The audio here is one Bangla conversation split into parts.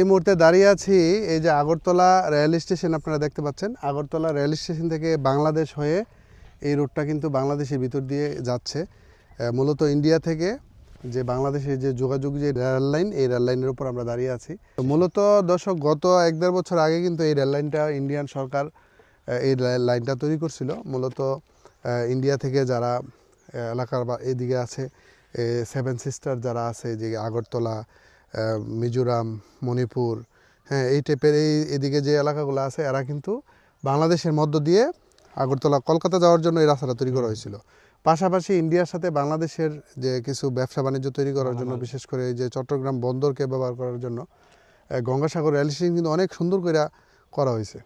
এই মুহূর্তে দাঁড়িয়ে আছি এই যে আগরতলা রেল স্টেশন, আপনারা দেখতে পাচ্ছেন। আগরতলা রেল স্টেশন থেকে বাংলাদেশ হয়ে এই রোডটা কিন্তু বাংলাদেশের ভিতর দিয়ে যাচ্ছে। মূলত ইন্ডিয়া থেকে যে বাংলাদেশের যে যোগাযোগ যে রেল লাইন, এই রেল লাইনের উপর আমরা দাঁড়িয়ে আছি। তো মূলত দর্শক, গত 1-1.5 বছর আগে কিন্তু এই রেল লাইনটা ইন্ডিয়ান সরকার এই লাইনটা তৈরি করছিল। মূলত ইন্ডিয়া থেকে যারা এলাকার বা এদিকে আছে, 7 সিস্টার যারা আছে, যে আগরতলা, মিজোরাম, মণিপুর, হ্যাঁ, এই টাইপের এদিকে যে এলাকাগুলো আছে, এরা কিন্তু বাংলাদেশের মধ্য দিয়ে আগরতলা কলকাতা যাওয়ার জন্য এই রাস্তাটা তৈরি করা হয়েছিল। পাশাপাশি ইন্ডিয়ার সাথে বাংলাদেশের যে কিছু ব্যবসা বাণিজ্য তৈরি করার জন্য, বিশেষ করে এই যে চট্টগ্রাম বন্দরকে ব্যবহার করার জন্য গঙ্গাসাগর রেল স্টেশন কিন্তু অনেক সুন্দর করে করা হয়েছে।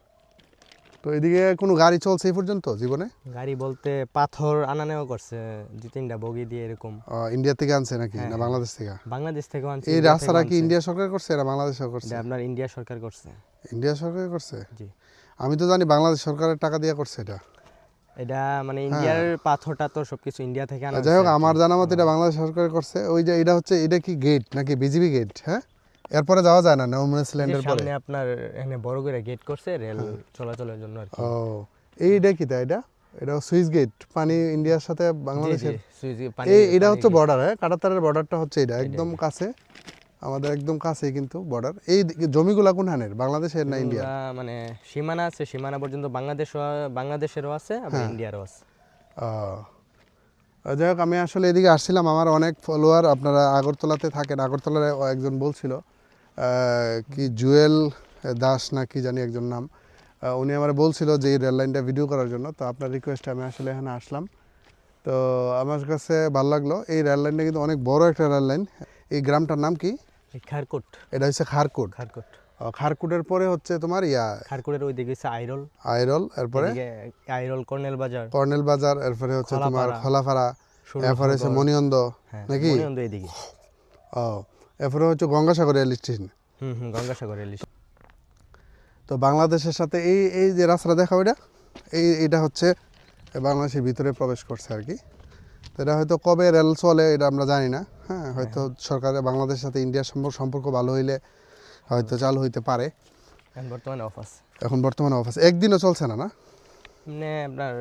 তো এদিকে কোনো গাড়ি চলছে এই পর্যন্ত জীবনে? গাড়ি বলতে পাথর আনা নেওয়া করছে 2-3টা বগি দিয়ে এরকম। ইন্ডিয়া থেকে আনছে নাকি না বাংলাদেশ থেকে? বাংলাদেশ থেকে আনছে। এই রাস্তাটা কি ইন্ডিয়া সরকার করছে না বাংলাদেশ সরকার করছে? আপনার ইন্ডিয়া সরকার করছে। ইন্ডিয়া সরকার করছে? জি। আমি তো জানি বাংলাদেশ সরকারের টাকা দিয়ে করছে এটা। এটা মানে ইন্ডিয়ার পাথরটা তো সবকিছু ইন্ডিয়া থেকে আনা। যাই হোক, আমার জানা মতে এটা বাংলাদেশ সরকার করছে। ওই যে এটা হচ্ছে, এটা কি গেট নাকি বিজিবি গেট? হ্যাঁ, এরপরে যাওয়া যায় না নিউজিল্যান্ডের পরে? সামনে আপনার এখানে বড় করে গেট করছে রেল চলাচলের জন্য আর কি। ও, এইটা কি তা? এটা সুইচ গেট, পানি ইন্ডিয়ার সাথে বাংলাদেশের। এটা হচ্ছে বর্ডার, হ্যাঁ, কাঁটাতারের বর্ডারটা হচ্ছে এটা একদম কাছে, আমাদের একদম কাছে কিন্তু বর্ডার। এই জমিগুলা কোনখানের, বাংলাদেশের না ইন্ডিয়া? মানে সীমানা আছে, সীমানা পর্যন্ত বাংলাদেশেরও আছে, আবার ইন্ডিয়ারও আছে। যাই হোক, আমি আসলে এদিকে আসছিলাম, আমার অনেক ফলোয়ার আপনারা আগরতলাতে থাকেন। আগরতলার একজন বলছিল কি জুয়েল দাস না কি জানি একজন নাম, উনি আমার বলছিল যে এই রেল লাইনটা ভিডিও করার জন্য। তো আপনার রিকোয়েস্টে আমি আসলে এখানে আসলাম। তো আমার কাছে ভালো লাগলো। এই রেল লাইনটা কিন্তু অনেক বড় একটা রেল লাইন। এই গ্রামটার নাম কি? খারকুট। এটা হচ্ছে খারকুট। খারকুট। খারকুটের পরে হচ্ছে তোমার খারকুটের ওই দিকে হচ্ছে আইরল, এরপরে আইরল কর্নেল বাজার, এরপরে হচ্ছে তোমার খোলাপাড়া, এরপরে হচ্ছে মনিয়ন্দ নাকি? মনিয়ন্দ এইদিকে। এরপরে হচ্ছে Gangasagar rail station. Gangasagar rail station. তো বাংলাদেশের সাথে এই যে রাস্তাটা দেখা, এইটা হচ্ছে বাংলাদেশের ভিতরে প্রবেশ করছে আর কি। তো এটা হয়তো কবে রেল চলে এটা আমরা জানি না। হ্যাঁ, হয়তো সরকারের বাংলাদেশের সাথে ইন্ডিয়ার সম্পর্ক ভালো হইলে হয়তো চালু হইতে পারে। এখন বর্তমানে অফ আছে। একদিনও চলছে না? মানে আপনার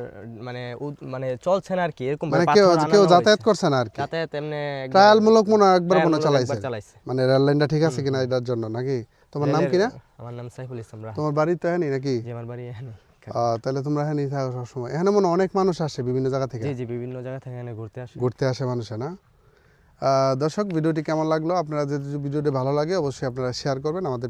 মানে চলছে না আর কি, এরকম মানে কেউ যাতায়াত করছে না আর কি। যাতায়াত এমনি ট্রায়ালমূলক একবার চালাইছে, মানে রেল লাইনটা ঠিক আছে কিনা এটার জন্য নাকি? তোমার নাম কি? না, আমার নাম সাইফুল ইসলাম রাহা। তোমার বাড়ি তো এখানেই নাকি? জি, আমার বাড়ি এখানে। তাহলে তোমরা এখানেই থাকো সবসময়? এখানে মনে অনেক মানুষ আসে বিভিন্ন জায়গা থেকে? জি জি, বিভিন্ন জায়গা থেকে এখানে ঘুরতে আসে মানুষে না? দর্শক, ভিডিওটি কেমন লাগলো? আপনারা যদি ভিডিওটি ভালো লাগে অবশ্যই আপনারা শেয়ার করবেন। আমাদের